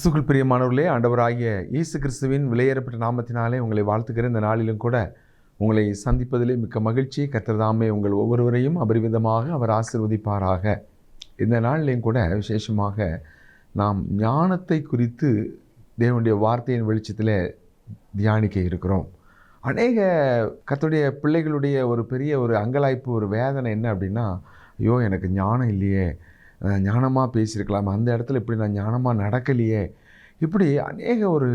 கிறிஸ்துக்குள் பிரியமானவர்களே, ஆண்டவராகிய இயேசு கிறிஸ்துவின் விலையேறப்பட்ட நாமத்தினாலே உங்களை வாழ்த்துக்கிறேன். இந்த நாளிலும் கூட உங்களை சந்திப்பதிலே மிக்க மகிழ்ச்சி. கர்த்தர் தாமே உங்கள் ஒவ்வொருவரையும் அபரிவிதமாக அவர் ஆசீர்வதிப்பாராக. இந்த நாளிலையும் கூட விசேஷமாக நாம் ஞானத்தை குறித்து தேவனுடைய வார்த்தையின் வெளிச்சத்தில் தியானிக்க இருக்கிறோம். அநேக கர்த்தருடைய பிள்ளைகளுடைய ஒரு பெரிய ஒரு அங்கலாய்ப்பு, ஒரு வேதனை என்ன அப்படின்னா, ஐயோ எனக்கு ஞானம் இல்லையே, ஞானமாக பேசியிருக்கலாம், அந்த இடத்துல இப்படி நான் ஞானமாக நடக்கலையே, இப்படி அநேக ஒரு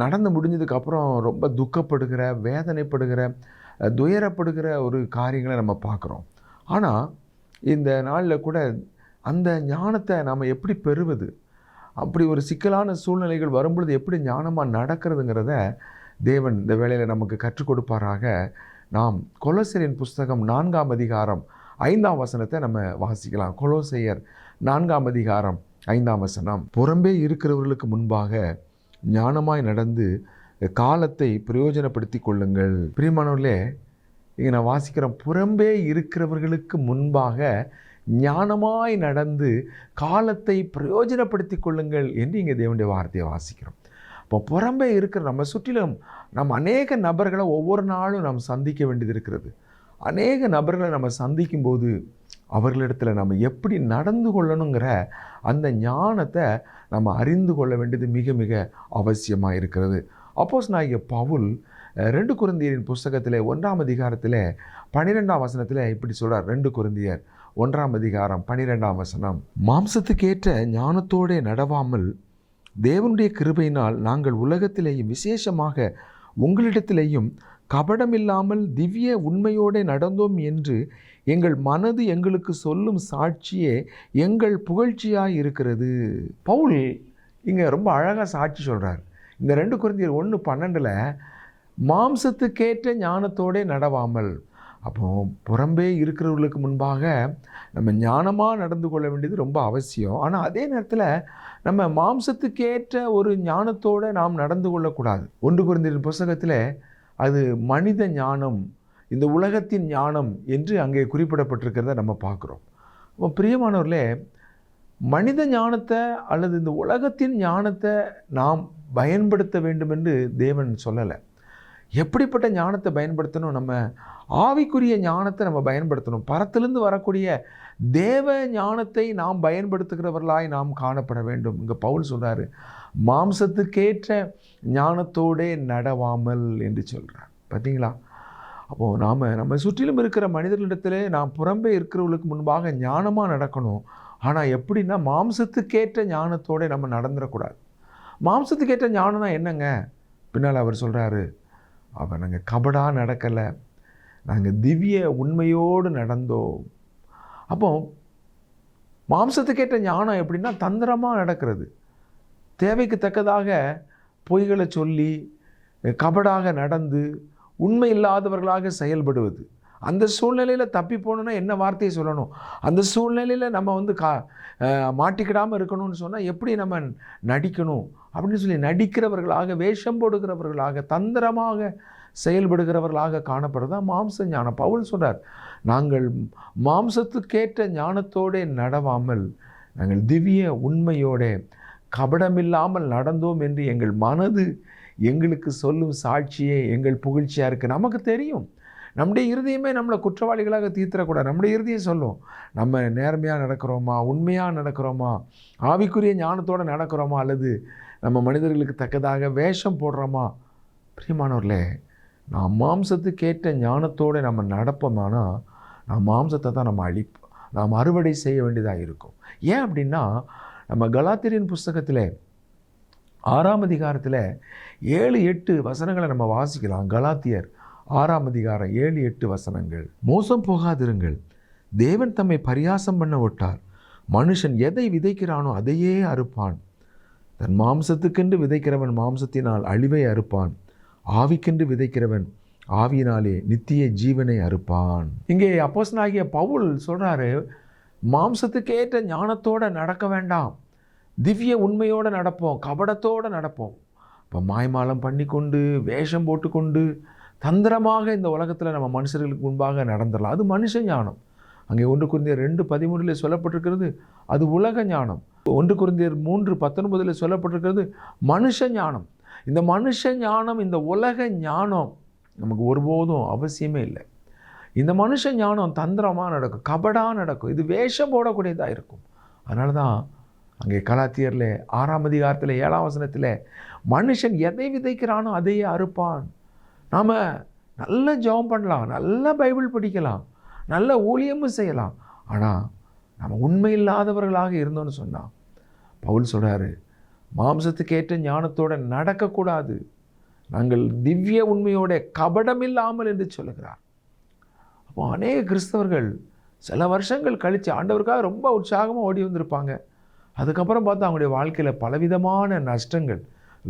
நடந்து முடிஞ்சதுக்கப்புறம் ரொம்ப துக்கப்படுகிற, வேதனைப்படுகிற, துயரப்படுகிற ஒரு காரியங்களை நம்ம பார்க்குறோம். ஆனால் இந்த நாளில் கூட அந்த ஞானத்தை நாம் எப்படி பெறுவது, அப்படி ஒரு சிக்கலான சூழ்நிலைகள் வரும்பொழுது எப்படி ஞானமாக நடக்கிறதுங்கிறத தேவன் இந்த வேளையில் நமக்கு கற்றுக் கொடுப்பாராக. நாம் கொலோசியரின் புஸ்தகம் 4ஆம் அதிகாரம் 5ஆம் வசனத்தை நம்ம வாசிக்கலாம். கொலோசையர் 4ஆம் அதிகாரம் 5ஆம் வசனம். புறம்பே இருக்கிறவர்களுக்கு முன்பாக ஞானமாய் நடந்து காலத்தை பிரயோஜனப்படுத்தி கொள்ளுங்கள். பிரியமானவர்களே, இங்கே நான் வாசிக்கிறேன், புறம்பே இருக்கிறவர்களுக்கு முன்பாக ஞானமாய் நடந்து காலத்தை பிரயோஜனப்படுத்தி கொள்ளுங்கள் என்று இங்கே தேவனுடைய வார்த்தையை வாசிக்கிறோம். இப்போ புறம்பே இருக்கிற நம்ம சுற்றிலும் நம்ம அநேக நபர்களை ஒவ்வொரு நாளும் நாம் சந்திக்க வேண்டியது இருக்கிறது. அநேக நபர்களை நம்ம சந்திக்கும்போது அவர்களிடத்தில் நம்ம எப்படி நடந்து கொள்ளணுங்கிற அந்த ஞானத்தை நம்ம அறிந்து கொள்ள வேண்டியது மிக மிக அவசியமாக இருக்கிறது. அப்போஸ்தலனாகிய பவுல் 2 கொரிந்தியரின் புஸ்தகத்தில் 1ஆம் அதிகாரத்தில் 12ஆம் வசனத்தில் இப்படி சொல்கிறார். 2 கொரிந்தியர் 1ஆம் அதிகாரம் 12ஆம் வசனம். மாம்சத்துக்கேற்ற ஞானத்தோடே நடவாமல் தேவனுடைய கிருபையினால் நாங்கள் உலகத்திலேயும் விசேஷமாக உங்களிடத்திலேயும் கபடமில்லாமல் திவ்ய உண்மையோடு நடந்தோம் என்று எங்கள் மனது எங்களுக்கு சொல்லும் சாட்சியே எங்கள் புகழ்ச்சியாக இருக்கிறது. பவுல் இங்கே ரொம்ப அழகாக சாட்சி சொல்கிறார். இந்த 2 கொரிந்தியர் 1:12 மாம்சத்துக்கேற்ற ஞானத்தோடே நடவாமல். அப்போ புறம்பே இருக்கிறவர்களுக்கு முன்பாக நம்ம ஞானமாக நடந்து கொள்ள வேண்டியது ரொம்ப அவசியம். ஆனால் அதே நேரத்தில் நம்ம மாம்சத்துக்கேற்ற ஒரு ஞானத்தோடு நாம் நடந்து கொள்ளக்கூடாது. 1 கொரிந்தியர் புஸ்தகத்தில் அது மனித ஞானம், இந்த உலகத்தின் ஞானம் என்று அங்கே குறிப்பிடப்பட்டிருக்கிறத நம்ம பார்க்குறோம். அப்போ பிரியமானவர்களே, மனித ஞானத்தை அல்லது இந்த உலகத்தின் ஞானத்தை நாம் பயன்படுத்த வேண்டும் என்று தேவன் சொல்லலை. எப்படிப்பட்ட ஞானத்தை பயன்படுத்தணும்? நம்ம ஆவிக்குரிய ஞானத்தை நம்ம பயன்படுத்தணும். பரத்திலிருந்து வரக்கூடிய தேவ ஞானத்தை நாம் பயன்படுத்துகிறவர்களாய் நாம் காணப்பட வேண்டும். இங்கே பவுல் சொல்கிறாரு, மாம்சத்துக்கேற்ற ஞானத்தோடே நடவாமல் என்று சொல்கிறார். பார்த்தீங்களா? அப்போது நம்ம சுற்றிலும் இருக்கிற மனிதர்களிடத்தில் நாம் புறம்பே இருக்கிறவர்களுக்கு முன்பாக ஞானமாக நடக்கணும். ஆனால் எப்படின்னா, மாம்சத்துக்கேற்ற ஞானத்தோடு நம்ம நடந்துடக்கூடாது. மாம்சத்துக்கேற்ற ஞானம்னா என்னங்க? பின்னால் அவர் சொல்கிறாரு, நாங்கள் கபடாக நடக்கலை, நாங்கள் திவ்ய உண்மையோடு நடந்தோம். அப்போ மாம்சத்துக்கேற்ற ஞானம் எப்படின்னா, தந்திரமாக நடக்கிறது, தேவைக்கு தக்கதாக பொய்களை சொல்லி கபடாக நடந்து உண்மை இல்லாதவர்களாக செயல்படுவது. அந்த சூழ்நிலையில் தப்பி போகணுன்னா என்ன வார்த்தையை சொல்லணும்? அந்த சூழ்நிலையில் நம்ம மாட்டிக்கிடாமல் இருக்கணும்னு சொன்னால் எப்படி நம்ம நடிக்கணும் அப்படின்னு சொல்லி நடிக்கிறவர்களாக, வேஷம் போடுகிறவர்களாக, தந்திரமாக செயல்படுகிறவர்களாக காணப்படுறது தான் மாம்ச ஞானம். பவுல் சொல்கிறார், நாங்கள் மாம்சத்துக்கேற்ற ஞானத்தோடு நடவாமல் நாங்கள் திவ்ய உண்மையோட கபடமில்லாமல் நடந்தோம் என்று எங்கள் மனது எங்களுக்கு சொல்லும் சாட்சியே எங்கள் புகழ்ச்சியாக இருக்குது. நமக்கு தெரியும், நம்முடைய இருதயமே நம்மளை குற்றவாளிகளாக தீர்த்திடக்கூடாது. நம்முடைய இருதயம் சொல்லும், நம்ம நேர்மையாக நடக்கிறோமா, உண்மையாக நடக்கிறோமா, ஆவிக்குரிய ஞானத்தோடு நடக்கிறோமா, அல்லது நம்ம மனிதர்களுக்கு தக்கதாக வேஷம் போடுறோமா. பிரியமானவர்களே, நாம் மாம்சத்துக்கேற்ற ஞானத்தோடு நம்ம நடப்போமானா நாம் மாம்சத்தை தான் நாம் அறுவடை செய்ய வேண்டியதாக இருக்கும். ஏன் அப்படின்னா, நம்ம கலாத்தியரின் புஸ்தகத்தில் 6ஆம் அதிகாரத்தில் 7-8 வசனங்களை நம்ம வாசிக்கலாம். கலாத்தியர் 6ஆம் அதிகாரம் 7-8 வசனங்கள். மோசம் போகாதிருங்கள், தேவன் தம்மை பரியாசம் பண்ண விட்டார். மனுஷன் எதை விதைக்கிறானோ அதையே அறுப்பான். தன் மாம்சத்துக்கென்று விதைக்கிறவன் மாம்சத்தினால் அழிவை அறுப்பான், ஆவிக்கென்று விதைக்கிறவன் ஆவியினாலே நித்திய ஜீவனை அறுப்பான். இங்கே அப்போஸ்தலனாகிய பவுல் சொல்கிறாரு, மாம்சத்துக்கேற்ற ஞானத்தோடு நடக்க வேண்டாம், திவ்ய உண்மையோடு நடப்போம், கபடத்தோடு நடப்போம். இப்போ மாய்மாலம் பண்ணி கொண்டு, வேஷம் போட்டுக்கொண்டு, தந்திரமாக இந்த உலகத்தில் நம்ம மனுஷர்களுக்கு முன்பாக நடந்துடலாம். அது மனுஷ ஞானம். அங்கே 1 கொரிந்தியர் 2:13 சொல்லப்பட்டிருக்கிறது, அது உலக ஞானம். 1 கொரிந்தியர் 3:19 சொல்லப்பட்டிருக்கிறது மனுஷ ஞானம். இந்த மனுஷ ஞானம், இந்த உலக ஞானம் நமக்கு ஒருபோதும் அவசியமே இல்லை. இந்த மனுஷ ஞானம் தந்திரமாக நடக்கும், கபடாக நடக்கும், இது வேஷம் போடக்கூடியதாக இருக்கும். அதனால தான் அங்கே கலாத்தியரில் 6ஆம் அதிகாரத்தில் 7ஆம் வசனத்தில் மனுஷன் எதை விதைக்கிறானோ அதையே அறுப்பான். நாம் நல்ல ஜெபம் பண்ணலாம், நல்ல பைபிள் படிக்கலாம், நல்ல ஊழியமும் செய்யலாம். ஆனால் நம்ம உண்மை இல்லாதவர்களாக இருந்தோன்னு சொன்னால் பவுல் சொல்கிறாரு, மாம்சத்துக்கேற்ற ஞானத்தோடு நடக்கக்கூடாது, நாங்கள் திவ்ய உண்மையோட கபடமில்லாமல் என்று சொல்லுகிறார். அப்போ அநேக கிறிஸ்தவர்கள் சில வருஷங்கள் கழித்து ஆண்டவருக்காக ரொம்ப உற்சாகமாக ஓடி வந்திருப்பாங்க. அதுக்கப்புறம் பார்த்தா அவங்களுடைய வாழ்க்கையில் பலவிதமான நஷ்டங்கள்,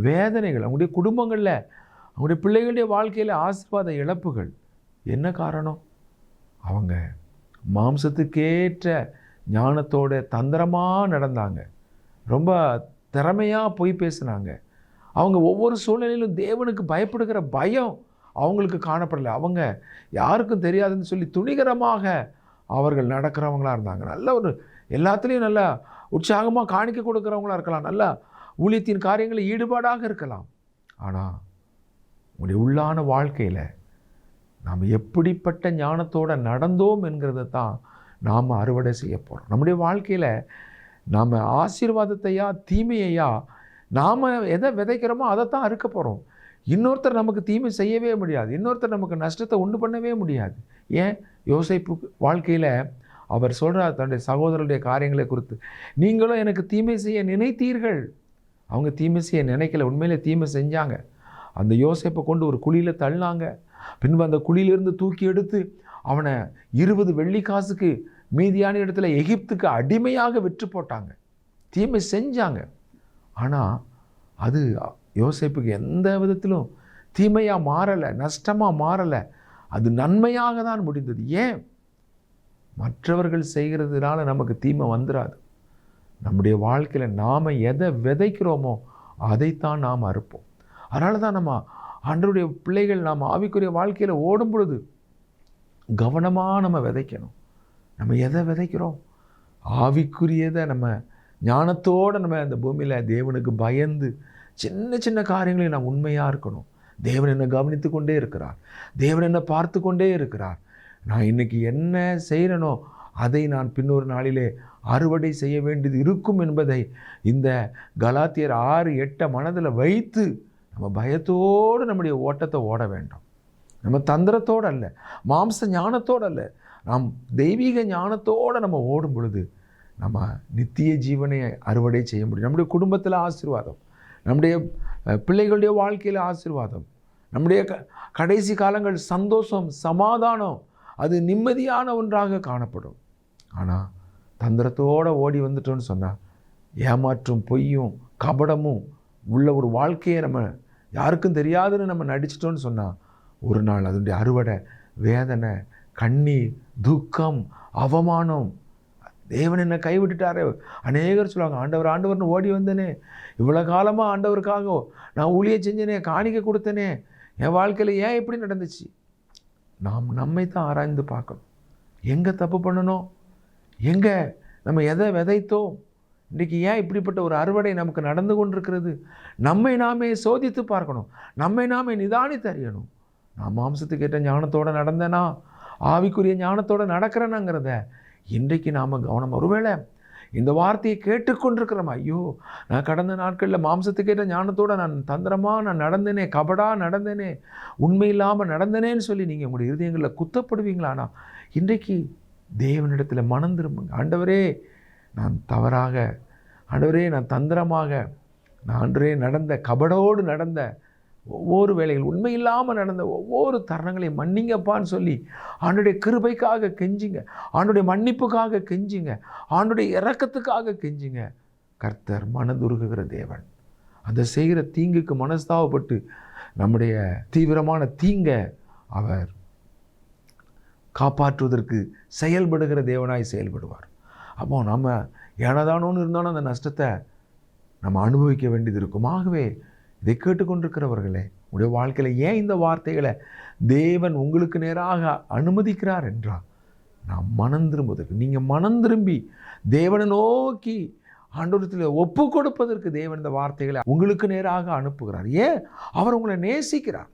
வேதனைகள், அவங்களுடைய குடும்பங்களில், அவங்களுடைய பிள்ளைகளுடைய வாழ்க்கையில் ஆசீர்வாத இழப்புகள். என்ன காரணம்? அவங்க மாம்சத்துக்கேற்ற ஞானத்தோட தந்திரமாக நடந்தாங்க, ரொம்ப திறமையாக போய் பேசினாங்க. அவங்க ஒவ்வொரு சூழ்நிலையிலும் தேவனுக்கு பயப்படுகிற பயம் அவங்களுக்கு காணப்படலை. அவங்க யாருக்கும் தெரியாதுன்னு சொல்லி துணிகரமாக அவர்கள் நடக்கிறவங்களாக இருந்தாங்க. நல்ல ஒரு எல்லாத்துலேயும் நல்லா உற்சாகமாக காணிக்க கொடுக்குறவங்களாக இருக்கலாம், நல்லா ஊழியத்தின் காரியங்களில் ஈடுபாடாக இருக்கலாம். ஆனால் உங்களுடைய உள்ளான வாழ்க்கையில் நாம் எப்படிப்பட்ட ஞானத்தோடு நடந்தோம் என்கிறத தான் நாம் அறுவடை செய்ய போகிறோம். நம்முடைய வாழ்க்கையில் நாம் ஆசீர்வாதத்தையா தீமையையா நாம் எதை விதைக்கிறோமோ அதை தான் அறுக்க போகிறோம். இன்னொருத்தர் நமக்கு தீமை செய்யவே முடியாது, இன்னொருத்தர் நமக்கு நஷ்டத்தை உண்டு பண்ணவே முடியாது. ஏன்? யோசேப்பு வாழ்க்கையில் அவர் சொல்கிறார் தன்னுடைய சகோதரருடைய காரியங்களை குறித்து, நீங்களும் எனக்கு தீமை செய்ய நினைத்தீர்கள். அவங்க தீமை செய்ய நினைக்கல, உண்மையிலே தீமை செஞ்சாங்க. அந்த யோசேப்பை கொண்டு ஒரு குழியில் தள்ளினாங்க. பின்பு அந்த குழியிலிருந்து தூக்கி எடுத்து அவனை 20 வெள்ளிக்காசுக்கு மீதியான இடத்துல எகிப்துக்கு அடிமையாக விற்று போட்டாங்க. தீமை செஞ்சாங்க. ஆனால் அது யோசேப்புக்கு எந்த விதத்திலும் தீமையாக மாறலை, நஷ்டமாக மாறலை, அது நன்மையாக தான் முடிந்தது. ஏன்? மற்றவர்கள் செய்கிறதுனால நமக்கு தீமை வந்துடாது. நம்முடைய வாழ்க்கையில் நாம் எதை விதைக்கிறோமோ அதைத்தான் நாம் அறுப்போம். அதனால தான் நம்ம ஆண்டவருடைய பிள்ளைகள் நாம் ஆவிக்குரிய வாழ்க்கையில் ஓடும் பொழுது கவனமாக நம்ம விதைக்கணும். நம்ம எதை விதைக்கிறோம்? ஆவிக்குரியதை நம்ம ஞானத்தோடு நம்ம அந்த பூமியில் தேவனுக்கு பயந்து சின்ன சின்ன காரியங்களையும் நாம் உண்மையாக இருக்கணும். தேவன் என்னை கவனித்து கொண்டே இருக்கிறார், தேவன் என்னை பார்த்து கொண்டே இருக்கிறார். நான் இன்றைக்கி என்ன செய்கிறனோ அதை நான் பின்னொரு நாளிலே அறுவடை செய்ய வேண்டியது இருக்கும் என்பதை இந்த கலாத்தியர் 6:8 மனதில் வைத்து நம்ம பயத்தோடு நம்முடைய ஓட்டத்தை ஓட வேண்டும். நம்ம தந்திரத்தோடு அல்ல, மாம்ச ஞானத்தோடு அல்ல, நாம் தெய்வீக ஞானத்தோடு நம்ம ஓடும் பொழுது நம்ம நித்திய ஜீவனை அறுவடை செய்ய முடியும். நம்முடைய குடும்பத்தில் ஆசீர்வாதம், நம்முடைய பிள்ளைகளுடைய வாழ்க்கையில் ஆசீர்வாதம், நம்முடைய கடைசி காலங்கள் சந்தோஷம், சமாதானம், அது நிம்மதியான ஒன்றாக காணப்படும். ஆனால் தந்திரத்தோடு ஓடி வந்துட்டோன்னு சொன்னால் ஏமாற்றும், பொய்யும், கபடமும் உள்ள ஒரு வாழ்க்கையை நம்ம யாருக்கும் தெரியாதுன்னு நம்ம நடிச்சிட்டோன்னு சொன்னால் ஒரு நாள் அதனுடைய அறுவடை வேதனை, கண்ணீர், துக்கம், அவமானம். தேவன் என்னை கைவிட்டுட்டாரே. அநேகர் சொல்லுவாங்க, ஆண்டவர் ஆண்டவர்னு ஓடி வந்தேனே, இவ்வளோ காலமாக ஆண்டவருக்காக நான் ஊழியம் செஞ்சேனே, காணிக்க கொடுத்தேனே, என் வாழ்க்கையில் ஏன் இப்படி நடந்துச்சு? நாம் நம்மை தான் ஆராய்ந்து பார்க்கணும். எங்கே தப்பு பண்ணணும், எங்கே நம்ம எதை விதைத்தோம், இன்றைக்கி ஏன் இப்படிப்பட்ட ஒரு அறுவடை நமக்கு நடந்து கொண்டிருக்கிறது? நம்மை நாமே சோதித்து பார்க்கணும், நம்மை நாமே நிதானித்து அறியணும். நான் மாம்சத்துக்கு ஏற்ற ஞானத்தோடு நடந்தேனா, ஆவிக்குரிய ஞானத்தோடு நடக்கிறேனாங்கிறத இன்றைக்கு நாம் கவனம். ஒருவேளை இந்த வார்த்தையை கேட்டுக்கொண்டிருக்கிறோமா, ஐயோ நான் கடந்த நாட்களில் மாம்சத்துக்கேற்ற ஞானத்தோடு நான் தந்திரமாக நான் நடந்தேனே, கபடாக நடந்தேனே, உண்மை இல்லாமல் நடந்தேனேன்னு சொல்லி நீங்கள் உங்களுடைய இருதயங்களில் குத்தப்படுவீங்களானா இன்றைக்கு தேவனிடத்தில் மனம் திரும்புங்க. ஆண்டவரே நான் தவறாக, ஆண்டவரே நான் தந்திரமாக, நான் ஆண்டவரே நடந்த கபடோடு நடந்த ஒவ்வொரு வேளைகள், உண்மை இல்லாமல் நடந்த ஒவ்வொரு தருணங்களையும் மன்னிங்கப்பான்னு சொல்லி ஆண்டுடைய கிருபைக்காக கெஞ்சிங்க, ஆண்டுடைய மன்னிப்புக்காக கெஞ்சிங்க, ஆண்டுடைய இரக்கத்துக்காக கெஞ்சிங்க. கர்த்தர் மனதுருகுகிற தேவன். அந்த செய்கிற தீங்குக்கு மனஸ்தாபப்பட்டு நம்முடைய தீவிரமான தீங்கை அவர் காப்பாற்றுவதற்கு செயல்படுகிற தேவனாய் செயல்படுவார். அப்போ நம்ம ஏனதானோன்னு இருந்தாலும் அந்த நஷ்டத்தை நம்ம அனுபவிக்க வேண்டியது இருக்கும். ஆகவே இதை கேட்டுக்கொண்டிருக்கிறவர்களே, உடைய வாழ்க்கையில் ஏன் இந்த வார்த்தைகளை தேவன் உங்களுக்கு நேராக அனுமதிக்கிறார் என்றால் நாம் மனம் திரும்புவதற்கு. நீங்கள் மனம் திரும்பி தேவனை நோக்கி ஆண்டவரத்தில் ஒப்பு கொடுப்பதற்கு தேவன் இந்த வார்த்தைகளை உங்களுக்கு நேராக அனுப்புகிறார். ஏன்? அவர் உங்களை நேசிக்கிறார்.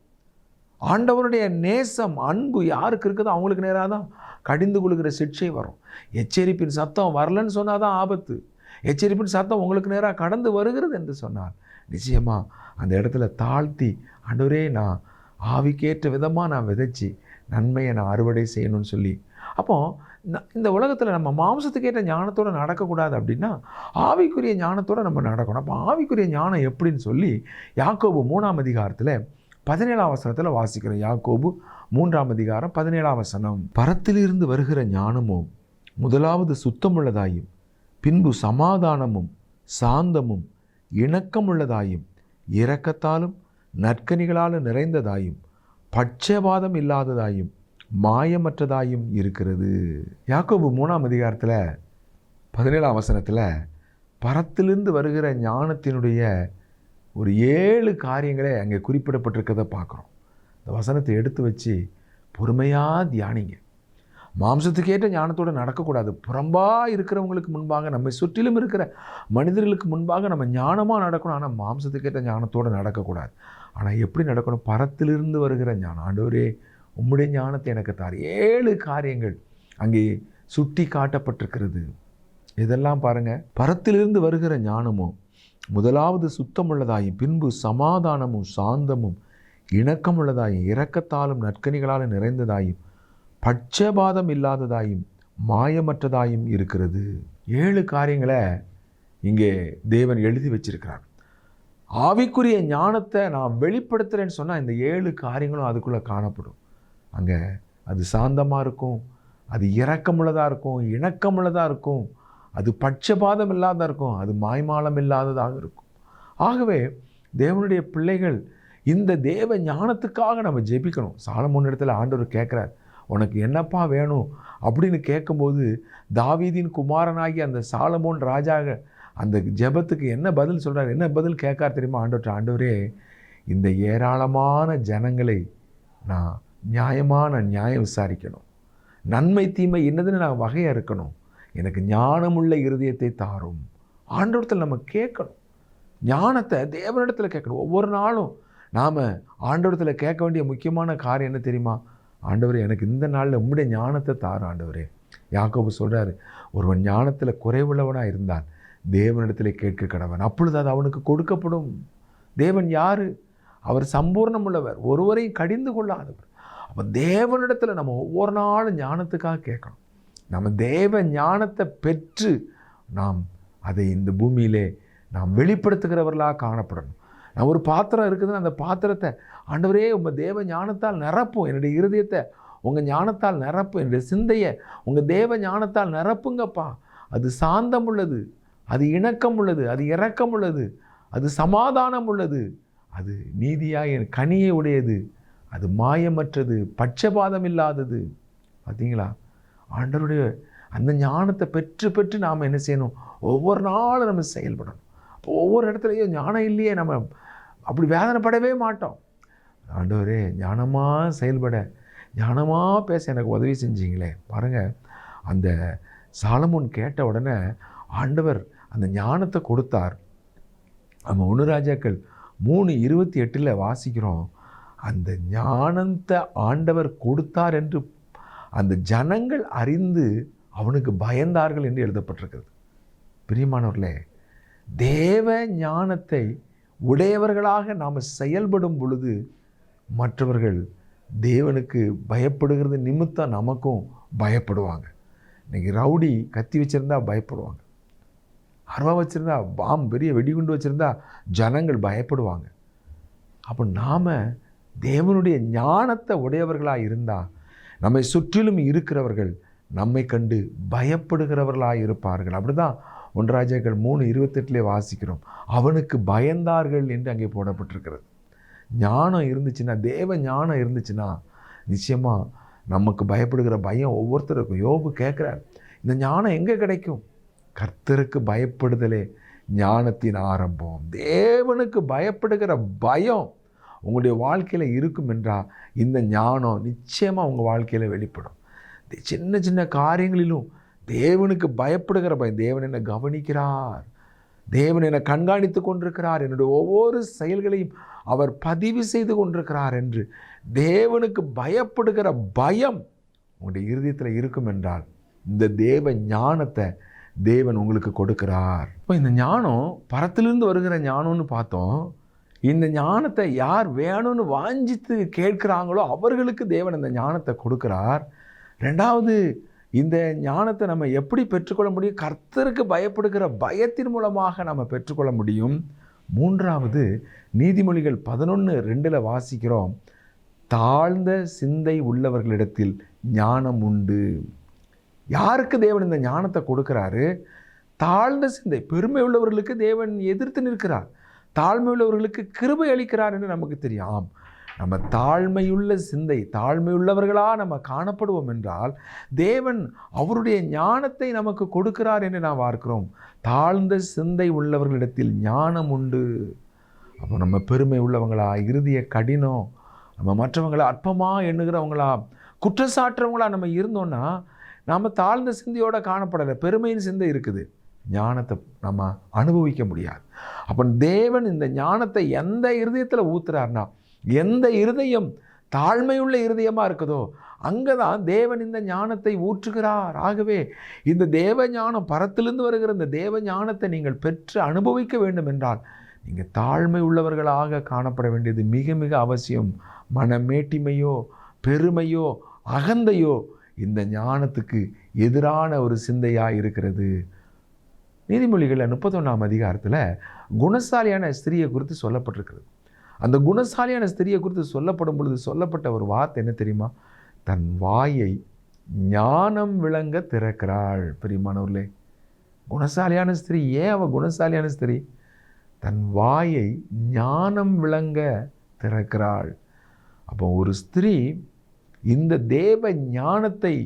ஆண்டவருடைய நேசம், அன்பு யாருக்கு இருக்குதோ அவங்களுக்கு நேராக தான் கடிந்து கொள்கிற சிக்ஷை வரும். எச்சரிப்பின் சத்தம் வரலன்னு சொன்னால் தான் ஆபத்து. எச்சரிப்பின் சத்தம் உங்களுக்கு நேராக கடந்து வருகிறது என்று சொன்னார், நிச்சயமாக அந்த இடத்துல தாழ்த்தி, ஆண்டவரே நான் ஆவிக்கேற்ற விதமாக நான் விதைச்சி நன்மையை நான் அறுவடை செய்யணும்னு சொல்லி. அப்போ இந்த உலகத்தில் நம்ம மாம்சத்துக்கேற்ற ஞானத்தோடு நடக்கக்கூடாது அப்படின்னா ஆவிக்குரிய ஞானத்தோடு நம்ம நடக்கணும். அப்போ ஆவிக்குரிய ஞானம் எப்படின்னு சொல்லி யாக்கோபு 3ஆம் அதிகாரத்தில் 17ஆம் வசனத்தில் வாசிக்கிறோம். யாக்கோபு 3ஆம் அதிகாரம் 17ஆம் வசனம். பரத்திலிருந்து வருகிற ஞானமோ முதலாவது சுத்தமுள்ளதாயும் பின்பு சமாதானமும் சாந்தமும் இணக்கமுள்ளதாயும் இரக்கத்தாலும் நற்கனிகளாலும் நிறைந்ததாயும் பட்சபாதம் இல்லாததாயும் மாயமற்றதாயும் இருக்கிறது. யாக்கோபு 3ஆம் அதிகாரத்தில் 17ஆம் வசனத்தில் பரத்திலிருந்து வருகிற ஞானத்தினுடைய ஒரு 7 காரியங்களே அங்கே குறிப்பிடப்பட்டிருக்கிறத பார்க்குறோம். இந்த வசனத்தை எடுத்து வச்சு பொறுமையாக தியானிங்க. மாம்சத்துக்கேற்ற ஞானத்தோடு நடக்கக்கூடாது. புறம்பாக இருக்கிறவங்களுக்கு முன்பாக, நம்மை சுற்றிலும் இருக்கிற மனிதர்களுக்கு முன்பாக நம்ம ஞானமாக நடக்கணும். ஆனால் மாம்சத்துக்கேற்ற ஞானத்தோடு நடக்கக்கூடாது. ஆனால் எப்படி நடக்கணும்? பரத்திலிருந்து வருகிற ஞானம். ஆண்டவரே உம்முடைய ஞானத்தை எனக்கு தார். 7 காரியங்கள் அங்கே சுட்டி காட்டப்பட்டிருக்கிறது. இதெல்லாம் பாருங்கள். பரத்திலிருந்து வருகிற ஞானமும் முதலாவது சுத்தமுள்ளதாயும் பின்பு சமாதானமும் சாந்தமும் இணக்கமுள்ளதாயும் இரக்கத்தாலும் நற்கனிகளாலும் நிறைந்ததாயும் பட்சபாதம் இல்லாததாயும் மாயமற்றதாயும் இருக்கிறது. 7 காரியங்களை இங்கே தேவன் எழுதி வச்சிருக்கிறார். ஆவிக்குரிய ஞானத்தை நான் வெளிப்படுத்துகிறேன்னு சொன்னால் இந்த 7 காரியங்களும் அதுக்குள்ளே காணப்படும். அங்கே அது சாந்தமாக இருக்கும், அது இரக்கமுள்ளதாக இருக்கும், இணக்கமுள்ளதாக இருக்கும், அது பட்சபாதம் இல்லாத இருக்கும், அது மாய்மாலம் இல்லாததாக இருக்கும். ஆகவே தேவனுடைய பிள்ளைகள் இந்த தேவ ஞானத்துக்காக நம்ம ஜெபிக்கணும். சாலமோன் இடத்துல ஆண்டவர் கேட்குறார், உனக்கு என்னப்பா வேணும் அப்படின்னு கேட்கும்போது தாவீதின் குமாரனாகி அந்த சாலமோன் ராஜாக அந்த ஜெபத்துக்கு என்ன பதில் சொல்கிறார், என்ன பதில் கேட்கார் தெரியுமா? ஆண்டவரே, இந்த ஏராளமான ஜனங்களை நான் நியாயம் விசாரிக்கணும், நன்மை தீமை என்னதுன்னு நான் வகையாக இருக்கணும், எனக்கு ஞானமுள்ள இருதயத்தை தாரும். ஆண்டவரத்தில் நம்ம கேட்கணும், ஞானத்தை தேவனிடத்தில் கேட்கணும். ஒவ்வொரு நாளும் நாம் ஆண்டவரத்தில் கேட்க வேண்டிய முக்கியமான காரியம் என்ன தெரியுமா? ஆண்டவரே, எனக்கு இந்த நாளில் உம்முடைய ஞானத்தை தாரு ஆண்டவரே. யாக்கோபு சொல்கிறாரு, ஒருவன் ஞானத்தில் குறைவுள்ளவனாக இருந்தான் தேவனிடத்தில் கேட்க கடவன், அப்பொழுது அது அவனுக்கு கொடுக்கப்படும். தேவன் யார்? அவர் சம்பூர்ணம் உள்ளவர், ஒருவரையும் கடிந்து கொள்ளாதவர். அப்போ தேவனிடத்தில் நம்ம ஒவ்வொரு நாளும் ஞானத்துக்காக கேட்கணும். நம்ம தேவ ஞானத்தை பெற்று நாம் அதை இந்த பூமியிலே நாம் வெளிப்படுத்துகிறவர்களாக காணப்படணும். நான் ஒரு பாத்திரம் இருக்குதுன்னு அந்த பாத்திரத்தை ஆண்டவரே உங்கள் தேவ ஞானத்தால் நிரப்பும், என்னுடைய இருதயத்தை உங்கள் ஞானத்தால் நிரப்பும், என்னுடைய சிந்தையை உங்கள் தேவ ஞானத்தால் நிரப்புங்கப்பா. அது சாந்தம் உள்ளது, அது இணக்கம் உள்ளது, அது இரக்கம் உள்ளது, அது சமாதானம் உள்ளது, அது நீதியாய் கனியை உடையது, அது மாயமற்றது, பட்சபாதம் இல்லாதது. பார்த்தீங்களா? ஆண்டவருடைய அந்த ஞானத்தை பெற்று நாம் என்ன செய்யணும்? ஒவ்வொரு நாளும் நம்ம செயல்படணும். அப்போ ஒவ்வொரு இடத்துலையும் ஞானம் இல்லையே நம்ம அப்படி வேதனைப்படவே மாட்டோம். ஆண்டவரே, ஞானமாக செயல்பட, ஞானமாக பேச எனக்கு உதவி செஞ்சீங்களே. பாருங்கள், அந்த சாலமோன் கேட்ட உடனே ஆண்டவர் அந்த ஞானத்தை கொடுத்தார். நம்ம 1 ராஜாக்கள் 3:28 வாசிக்கிறோம், அந்த ஞானத்தை ஆண்டவர் கொடுத்தார் என்று அந்த ஜனங்கள் அறிந்து அவனுக்கு பயந்தார்கள் என்று எழுதப்பட்டிருக்கிறது. பிரியமானவர்களே, தேவ ஞானத்தை உடையவர்களாக நாம் செயல்படும் பொழுது மற்றவர்கள் தேவனுக்கு பயப்படுகிறது நிமித்தம் நமக்கும் பயப்படுவாங்க. இன்றைக்கி ரவுடி கத்தி வச்சுருந்தா பயப்படுவாங்க, அருவா வச்சுருந்தா, பெரிய வெடிகுண்டு வச்சுருந்தா ஜனங்கள் பயப்படுவாங்க. அப்போ நாம் தேவனுடைய ஞானத்தை உடையவர்களாக இருந்தால் நம்மை சுற்றிலும் இருக்கிறவர்கள் நம்மை கண்டு பயப்படுகிறவர்களாக இருப்பார்கள். அப்படி தான் 1 ராஜாக்கள் 3:28 வாசிக்கிறோம், அவனுக்கு பயந்தார்கள் என்று அங்கே போடப்பட்டிருக்கிறது. ஞானம் இருந்துச்சுன்னா, தேவ ஞானம் இருந்துச்சுன்னா நிச்சயமாக நமக்கு பயப்படுகிற பயம் ஒவ்வொருத்தருக்கும். யோபு கேட்குறார், இந்த ஞானம் எங்கே கிடைக்கும்? கர்த்தருக்கு பயப்படுதலே ஞானத்தின் ஆரம்பம். தேவனுக்கு பயப்படுகிற பயம் உங்களுடைய வாழ்க்கையில் இருக்கும் என்றால் இந்த ஞானம் நிச்சயமாக உங்கள் வாழ்க்கையில் வெளிப்படும். சின்ன சின்ன காரியங்களிலும் தேவனுக்கு பயப்படுகிற பயம், தேவன் என்ன கவனிக்கிறார், தேவன் என்னை கண்காணித்து கொண்டிருக்கிறார், என்னுடைய ஒவ்வொரு செயல்களையும் அவர் பதிவு செய்து கொண்டிருக்கிறார் என்று தேவனுக்கு பயப்படுகிற பயம் உங்களுடைய இருதயத்தில் இருக்கும் என்றால் இந்த தேவ ஞானத்தை தேவன் உங்களுக்கு கொடுக்கிறார். இப்போ இந்த ஞானம் பரத்திலிருந்து வருகிற ஞானம்னு பார்த்தோம். இந்த ஞானத்தை யார் வேணும்னு வாஞ்சித்து கேட்கிறாங்களோ அவர்களுக்கு தேவன் இந்த ஞானத்தை கொடுக்கிறார். ரெண்டாவது, இந்த ஞானத்தை நம்ம எப்படி பெற்றுக்கொள்ள முடியும்? கர்த்தருக்கு பயப்படுகிற பயத்தின் மூலமாக நம்ம பெற்றுக்கொள்ள முடியும். மூன்றாவது, நீதிமொழிகள் 11:2 வாசிக்கிறோம், தாழ்ந்த சிந்தை உள்ளவர்களிடத்தில் ஞானம் உண்டு. யாருக்கு தேவன் இந்த ஞானத்தை கொடுக்கிறாரு? தாழ்ந்த சிந்தை, பெருமை உள்ளவர்களுக்கு தேவன் எதிர்த்து நிற்கிறார். தாழ்மை உள்ளவர்களுக்கு கிருபை அளிக்கிறார் என்று நமக்கு தெரியும். நம்ம தாழ்மையுள்ள சிந்தை, தாழ்மையுள்ளவர்களாக நம்ம காணப்படுவோம் என்றால் தேவன் அவருடைய ஞானத்தை நமக்கு கொடுக்கிறார் என்று நாம் பார்க்கிறோம். தாழ்ந்த சிந்தை உள்ளவர்களிடத்தில் ஞானம் உண்டு. அப்போ நம்ம பெருமை உள்ளவங்களா, இறுதிய கடினம், நம்ம மற்றவங்களை அற்பமாக எண்ணுகிறவங்களா, குற்றச்சாட்டுறவங்களா நம்ம இருந்தோம்னா நாம் தாழ்ந்த சிந்தையோடு காணப்படலை, பெருமையின் சிந்தை இருக்குது, ஞானத்தை நம்ம அனுபவிக்க முடியாது. அப்போ தேவன் இந்த ஞானத்தை எந்த இருதயத்தில் ஊத்துறாருனா, எந்த இருதயம் தாழ்மையுள்ள இருதயமாக இருக்குதோ அங்கே தான் தேவன் இந்த ஞானத்தை ஊற்றுகிறார். ஆகவே இந்த தேவ ஞானம், பரத்திலிருந்து வருகிற இந்த தேவ ஞானத்தை நீங்கள் பெற்று அனுபவிக்க வேண்டும் என்றால் நீங்கள் தாழ்மை உள்ளவர்களாக காணப்பட வேண்டியது மிக மிக அவசியம். மனமேட்டிமையோ, பெருமையோ, அகந்தையோ இந்த ஞானத்துக்கு எதிரான ஒரு சிந்தையாக இருக்கிறது. நீதிமொழிகளில் 31ஆம் அதிகாரத்தில் குணசாலியான ஸ்திரியை குறித்து சொல்லப்பட்டிருக்கிறது. அந்த குணசாலியான ஸ்திரியை குறித்து சொல்லப்படும் பொழுது சொல்லப்பட்ட ஒரு வார்த்தை என்ன தெரியுமா? தன் வாயை ஞானம் விளங்க திறக்கிறாள். பிரியமானவர்களே, குணசாலியான ஸ்திரீ. ஏன் அவள் குணசாலியான ஸ்திரீ? தன் வாயை ஞானம் விளங்க திறக்கிறாள். அப்போ ஒரு ஸ்திரீ இந்த தேவ ஞானத்தை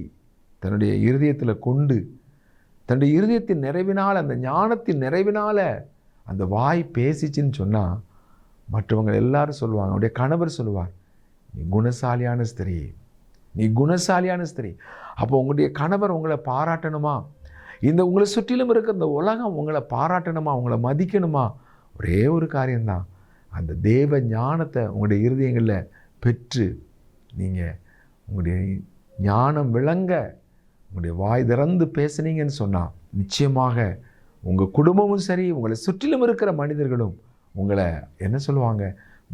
தன்னுடைய இருதயத்தில் கொண்டு, தன்னுடைய இருதயத்தின் நிறைவினால், அந்த ஞானத்தின் நிறைவினால் அந்த வாய் பேசிச்சின்னு சொன்னால் மற்றவங்க எல்லாரும் சொல்லுவாங்க, அவருடைய கணவர் சொல்லுவார், நீ குணசாலியான ஸ்திரீ, நீ குணசாலியான ஸ்திரீ. அப்போ உங்களுடைய கணவர் உங்களை பாராட்டணுமா? இந்த உங்களை சுற்றிலும் இருக்க இந்த உலகம் உங்களை பாராட்டணுமா, உங்களை மதிக்கணுமா? ஒரே ஒரு காரியம்தான், அந்த தேவ ஞானத்தை உங்களுடைய இருதயங்களில் பெற்று நீங்கள் உங்களுடைய ஞானம் விளங்க உங்களுடைய வாய் திறந்து பேசுனீங்கன்னு சொன்னால் நிச்சயமாக உங்கள் குடும்பமும் சரி, உங்களை சுற்றிலும் இருக்கிற மனிதர்களும் உங்களை என்ன சொல்லுவாங்க?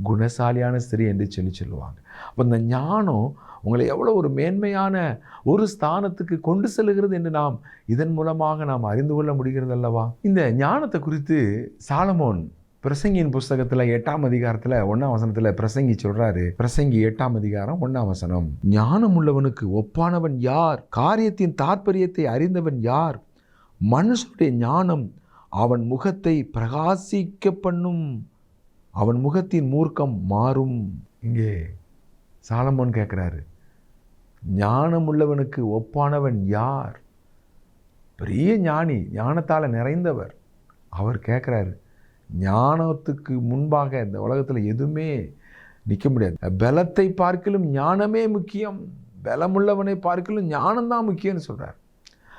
குணசாலியான ஸ்திரீ என்று சொல்லுவாங்க. அப்போ இந்த ஞானம் உங்களை எவ்வளோ ஒரு மேன்மையான ஒரு ஸ்தானத்துக்கு கொண்டு செல்கிறது என்று நாம் இதன் மூலமாக நாம் அறிந்து கொள்ள முடிகிறது அல்லவா? இந்த ஞானத்தை குறித்து சாலமோன் பிரசங்கியின் புஸ்தகத்தில் 8ஆம் அதிகாரத்தில் 1ஆம் வசனத்தில் பிரசங்கி சொல்றாரு. பிரசங்கி 8ஆம் அதிகாரம் 1ஆம் வசனம், ஞானம் உள்ளவனுக்கு ஒப்பானவன் யார்? காரியத்தின் தாற்பயத்தை அறிந்தவன் யார்? மனுஷனுடைய ஞானம் அவன் முகத்தை பிரகாசிக்க பண்ணும், அவன் முகத்தின் மூர்க்கம் மாறும். இங்கே சாலமோன் கேட்குறாரு, ஞானம் உள்ளவனுக்கு ஒப்பானவன் யார்? பெரிய ஞானி, ஞானத்தால் நிறைந்தவர். அவர் கேட்குறாரு, ஞானத்துக்கு முன்பாக இந்த உலகத்தில் எதுவுமே நிற்க முடியாது. பலத்தை பார்க்கலும் ஞானமே முக்கியம், பலமுள்ளவனை பார்க்கலும் ஞானம்தான் முக்கியம்னு சொல்கிறார்.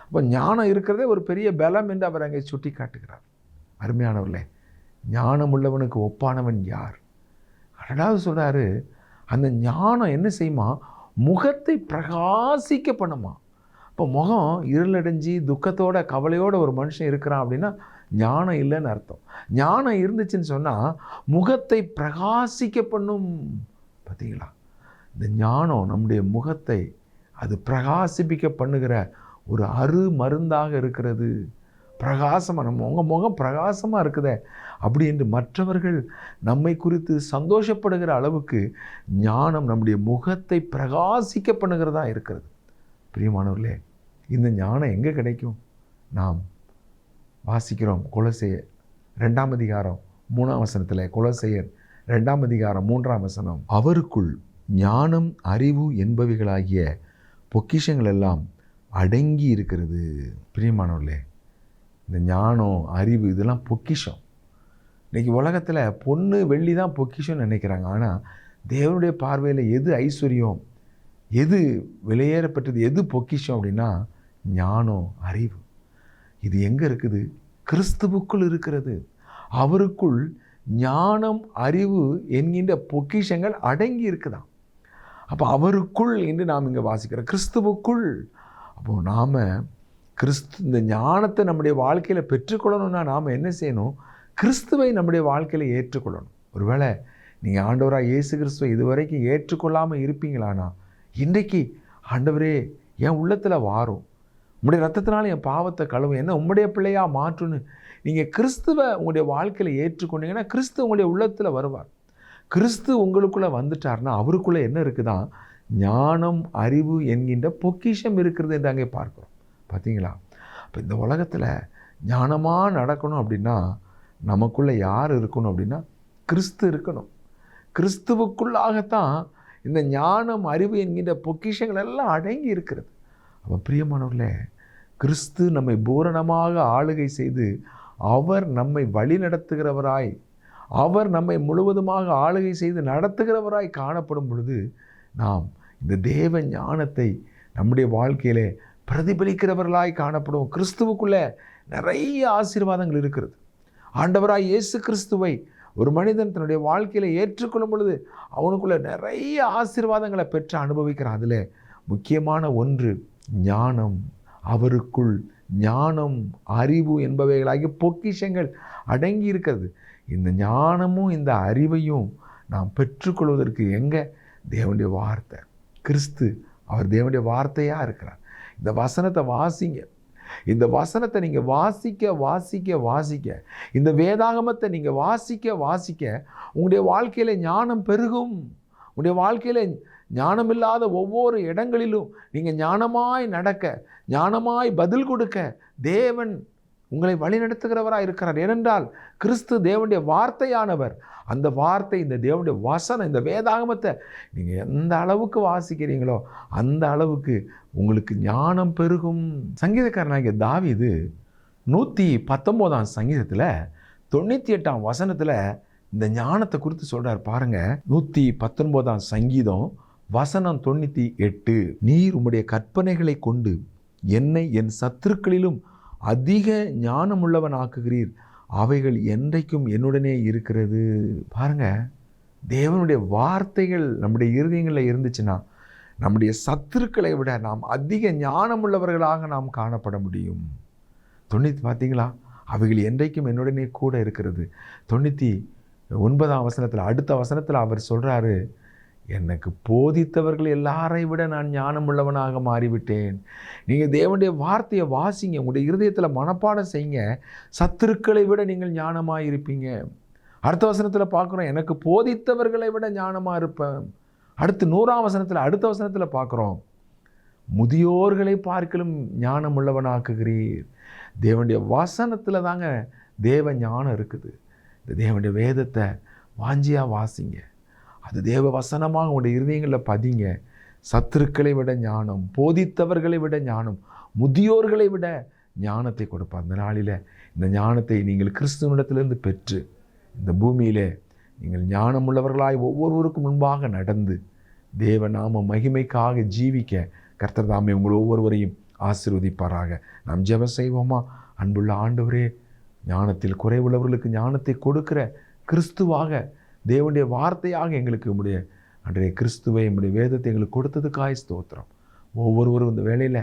அப்போ ஞானம் இருக்கிறதே ஒரு பெரிய பலம் என்று அவர் அங்கே சுட்டி காட்டுகிறார். அருமையானவர்களே, ஞானம் உள்ளவனுக்கு ஒப்பானவன் யார்? ரெண்டாவது சொல்கிறாரு, அந்த ஞானம் என்ன செய்யுமா? முகத்தை பிரகாசிக்க பண்ணுமா. இப்போ முகம் இருளடைஞ்சி துக்கத்தோட கவலையோட ஒரு மனுஷன் இருக்கிறான் அப்படின்னா ஞானம் இல்லைன்னு அர்த்தம். ஞானம் இருந்துச்சுன்னு சொன்னால் முகத்தை பிரகாசிக்க பண்ணும். பார்த்தீங்களா? இந்த ஞானம் நம்முடைய முகத்தை அது பிரகாசிப்பிக்க பண்ணுகிற ஒரு அரு மருந்தாக இருக்கிறது. பிரகாசமாக நம்ம உங்கள் முகம் பிரகாசமாக இருக்குதே அப்படி என்று மற்றவர்கள் நம்மை குறித்து சந்தோஷப்படுகிற அளவுக்கு ஞானம் நம்முடைய முகத்தை பிரகாசிக்க பண்ணுகிறதா இருக்கிறது. பிரியமானவர்களே, இந்த ஞானம் எங்கே கிடைக்கும்? நாம் வாசிக்கிறோம் கொலோசையர் 2ஆம் அதிகாரம் 3ஆம் வசனத்தில். கொலோசையர் 2ஆம் அதிகாரம் 3ஆம் வசனம், அவருக்குள் ஞானம் அறிவு என்பவைகளாகிய பொக்கிஷங்கள் எல்லாம் அடங்கி இருக்கிறது. பிரியமானவர்களே, இந்த ஞானம் அறிவு இதெல்லாம் பொக்கிஷம். இன்றைக்கி உலகத்தில் பொண்ணு வெள்ளி தான் பொக்கிஷம்னு நினைக்கிறாங்க. ஆனால் தேவனுடைய பார்வையில் எது ஐஸ்வர்யம், எது விலையேறப்பட்டது, எது பொக்கிஷம் அப்படின்னா ஞானம் அறிவு. இது எங்கே இருக்குது? கிறிஸ்துவுக்குள் இருக்கிறது. அவருக்குள் ஞானம், அறிவு என்கின்ற பொக்கிஷங்கள் அடங்கி இருக்குதாம். அப்போ அவருக்குள் என்று நாம் இங்கே வாசிக்கிறோம், கிறிஸ்துவுக்குள். அப்போது நாம் இந்த ஞானத்தை நம்முடைய வாழ்க்கையில் பெற்றுக்கொள்ளணும்னா நாம் என்ன செய்யணும்? கிறிஸ்துவை நம்முடைய வாழ்க்கையில் ஏற்றுக்கொள்ளணும். ஒருவேளை நீங்கள் ஆண்டவராக இயேசு கிறிஸ்துவை இதுவரைக்கும் ஏற்றுக்கொள்ளாமல் இருப்பீங்களானா, இன்றைக்கு ஆண்டவரே என் உள்ளத்தில் வாரும், உம்முடைய ரத்தத்தினால என் பாவத்தை கழுவும், என்ன உம்முடைய பிள்ளையாக மாற்றுன்னு நீங்கள் கிறிஸ்துவை உங்களுடைய வாழ்க்கையில் ஏற்றுக்கொண்டீங்கன்னா கிறிஸ்து உங்களுடைய உள்ளத்தில் வருவார். கிறிஸ்து உங்களுக்குள்ளே வந்துட்டார்னா அவருக்குள்ளே என்ன இருக்குதான்? ஞானம், அறிவு என்கின்ற பொக்கிஷம் இருக்கிறது என்று அங்கே பார்க்குறோம். பார்த்தீங்களா? இப்போ இந்த உலகத்தில் ஞானமாக நடக்கணும் அப்படின்னா நமக்குள்ளே யார் இருக்கணும் அப்படின்னா கிறிஸ்து இருக்கணும். கிறிஸ்துவுக்குள்ளாகத்தான் இந்த ஞானம், அறிவு என்கின்ற பொக்கிஷங்கள் எல்லாம் அடங்கி இருக்கிறது. அப்போ பிரியமானவர்களே, கிறிஸ்து நம்மை பூரணமாக ஆளுகை செய்து அவர் நம்மை வழி நடத்துகிறவராய், அவர் நம்மை முழுவதுமாக ஆளுகை செய்து நடத்துகிறவராய் காணப்படும் பொழுது நாம் இந்த தேவ ஞானத்தை நம்முடைய வாழ்க்கையிலே பிரதிபலிக்கிறவர்களாய் காணப்படுவோம். கிறிஸ்துவுக்குள்ளே நிறைய ஆசீர்வாதங்கள் இருக்கிறது. ஆண்டவராய் இயேசு கிறிஸ்துவை ஒரு மனிதன் தன்னுடைய வாழ்க்கையில் ஏற்றுக்கொள்ளும் பொழுது அவனுக்குள்ளே நிறைய ஆசீர்வாதங்களை பெற்று அனுபவிக்கிறான். அதில் முக்கியமான ஒன்று ஞானம். அவருக்குள் ஞானம், அறிவு என்பவைகளாகிய பொக்கிஷங்கள் அடங்கி இருக்கிறது. இந்த ஞானமும் இந்த அறிவையும் நாம் பெற்றுக்கொள்வதற்கு எங்கே? தேவனுடைய வார்த்தை. கிறிஸ்து அவர் தேவனுடைய வார்த்தையாக இருக்கிறார். இந்த வசனத்தை வாசிங்க. இந்த வசனத்தை நீங்கள் வாசிக்க வாசிக்க வாசிக்க, இந்த வேதாகமத்தை நீங்கள் வாசிக்க வாசிக்க உங்களுடைய வாழ்க்கையில் ஞானம் பெருகும். உங்களுடைய வாழ்க்கையில் ஞானம் இல்லாத ஒவ்வொரு இடங்களிலும் நீங்கள் ஞானமாய் நடக்க, ஞானமாய் பதில் கொடுக்க தேவன் உங்களை வழிநடத்துகிறவராக இருக்கிறார். ஏனென்றால் கிறிஸ்து தேவனுடைய வார்த்தையானவர். அந்த வார்த்தை, இந்த தேவனுடைய வசனம், இந்த வேதாகமத்தை நீங்கள் எந்த அளவுக்கு வாசிக்கிறீங்களோ அந்த அளவுக்கு உங்களுக்கு ஞானம் பெருகும். சங்கீதக்காரனாகிய தாவீது 119ஆம் சங்கீதத்தில் 98ஆம் வசனத்தில் இந்த ஞானத்தை குறித்து சொல்கிறார். பாருங்கள், 119ஆம் சங்கீதம் வசனம் 98. நீர் உம்முடைய கற்பனைகளை கொண்டு என்னை என் சத்துருக்களிலும் அதிக ஞானமுள்ளவன் ஆக்குகிறீர், அவைகள் என்றைக்கும் என்னுடனே இருக்கிறது. பாருங்க, தேவனுடைய வார்த்தைகள் நம்முடைய இருதயங்களில் இருந்துச்சுன்னா நம்முடைய சத்துருக்களை விட நாம் அதிக ஞானமுள்ளவர்களாக நாம் காணப்பட முடியும். 90 பார்த்தீங்களா? அவைகள் என்றைக்கும் என்னுடனே கூட இருக்கிறது. 99ஆம் வசனத்தில், அடுத்த வசனத்தில் அவர் சொல்கிறாரு, எனக்கு போதித்தவர்கள் எல்லாரை விட நான் ஞானமுள்ளவனாக மாறிவிட்டேன். நீங்கள் தேவனுடைய வார்த்தையை வாசிங்க, உங்களுடைய இருதயத்தில் மனப்பாடம் செய்யுங்க, சத்துருக்களை விட நீங்கள் ஞானமாக இருப்பீங்க. அடுத்த வசனத்தில் பார்க்குறோம், எனக்கு போதித்தவர்களை விட ஞானமாக இருப்பேன். அடுத்து 100ஆம் வசனத்தில், அடுத்த வசனத்தில் பார்க்குறோம், முதியோர்களை பார்க்கலும் ஞானமுள்ளவனாக்குகிறீர். தேவனுடைய வசனத்தில் தாங்க தேவ ஞானம் இருக்குது. இந்த தேவனுடைய வேதத்தை வாஞ்சியாக வாசிங்க, அது தேவ வசனமாக உங்களுடைய இருதயங்களில் பதிங்க. சத்துருக்களை விட ஞானம், போதித்தவர்களை விட ஞானம், முதியோர்களை விட ஞானத்தை கொடுப்பார். அந்த நாளில் இந்த ஞானத்தை நீங்கள் கிறிஸ்துவனிடத்திலிருந்து பெற்று இந்த பூமியிலே நீங்கள் ஞானமுள்ளவர்களாய் ஒவ்வொருவருக்கும் முன்பாக நடந்து தேவ நாம மகிமைக்காக ஜீவிக்க கர்த்தர் தாமே உங்கள் ஒவ்வொருவரையும் ஆசீர்வதிப்பாராக. நாம் ஜெபம் செய்வோமா? அன்புள்ள ஆண்டவரே, ஞானத்தில் குறைவுள்ளவர்களுக்கு ஞானத்தை கொடுக்கிற கிறிஸ்துவாக, தேவனுடைய வார்த்தையாக எங்களுக்கு உம்முடைய அன்றைய கிறிஸ்துவை, உம்முடைய வேதத்தை எங்களுக்கு கொடுத்ததுக்காய் ஸ்தோத்திரம். ஒவ்வொருவரும் இந்த வேளையில்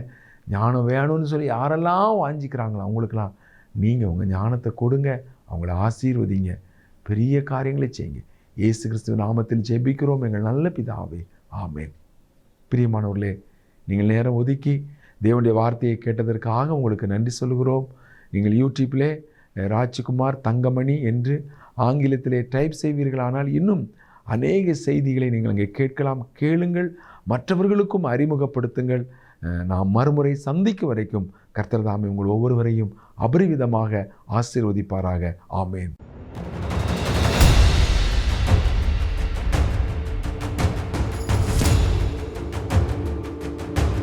ஞானம் வேணும்னு சொல்லி யாரெல்லாம் வாஞ்சிக்கிறாங்களோ அவங்களுக்கெல்லாம் நீங்கள் உங்கள் ஞானத்தை கொடுங்க, அவங்கள ஆசீர்வதிங்க, பெரிய காரியங்களை செய்யுங்க. இயேசு கிறிஸ்துவின் நாமத்தில் ஜெபிக்கிறோம் எங்கள் நல்ல பிதாவே, ஆமேன். பிரியமானவர்களே, நீங்கள் நேரம் ஒதுக்கி தேவனுடைய வார்த்தையை கேட்டதற்காக உங்களுக்கு நன்றி சொல்கிறோம். நீங்கள் யூடியூப்பிலே ராஜ்குமார் தங்கமணி என்று ஆங்கிலத்திலே டைப் செய்வீர்களானால் இன்னும் அநேக செய்திகளை நீங்கள் அங்கே கேட்கலாம். கேளுங்கள், மற்றவர்களுக்கும் அறிமுகப்படுத்துங்கள். நாம் மறுமுறை சந்திக்கும் வரைக்கும் கர்த்தர் தாமே உங்கள் ஒவ்வொருவரையும் அபரிவிதமாக ஆசீர்வதிப்பாராக. ஆமேன்.